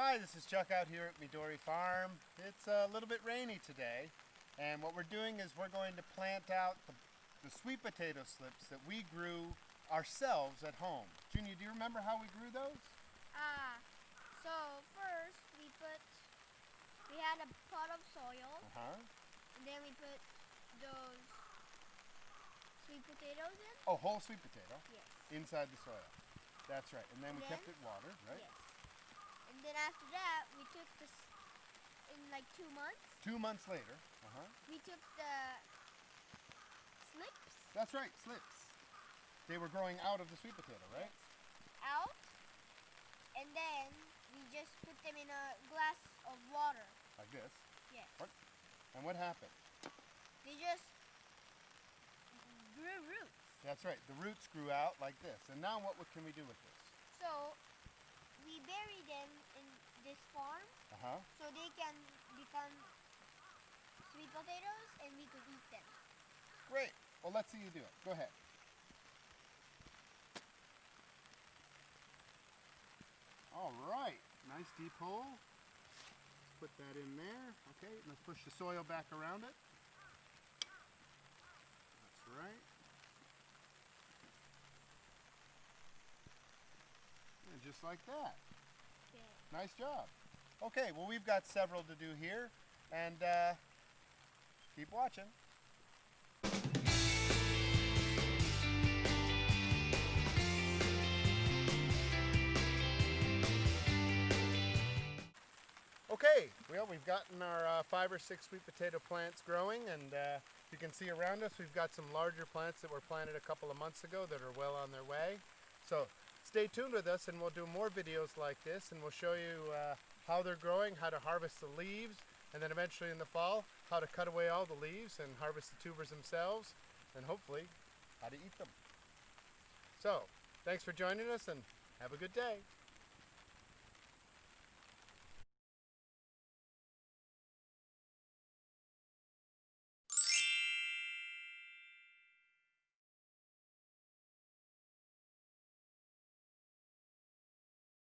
Hi, this is Chuck out here at Midori Farm. It's a little bit rainy today, and what we're doing is we're going to plant out the sweet potato slips that we grew ourselves at home. Junya, do you remember how we grew those? So first we had a pot of soil, and then we put those sweet potatoes in. Oh, whole sweet potato? Yes. Inside the soil. That's right. And then we kept it watered, right? Yes. And then after that, we took this in like 2 months. 2 months later, We took the slips. That's right, slips. They were growing out of the sweet potato, right? Out, and then we just put them in a glass of water. Like this? Yes. And what happened? They just grew roots. That's right, the roots grew out like this. And now what can we do with this? So we bury them in this farm so they can become sweet potatoes and we could eat them. Great. Well, let's see you do it. Go ahead. All right. Nice deep hole. Let's put that in there. Okay, let's push the soil back around it. That's right. And just like that. Okay. Nice job. Okay, well, we've got several to do here, and keep watching. Okay, well, we've gotten our 5 or 6 sweet potato plants growing, and you can see around us we've got some larger plants that were planted a couple of months ago that are well on their way. So stay tuned with us and we'll do more videos like this, and we'll show you how they're growing, how to harvest the leaves, and then eventually in the fall how to cut away all the leaves and harvest the tubers themselves, and hopefully how to eat them. So thanks for joining us and have a good day.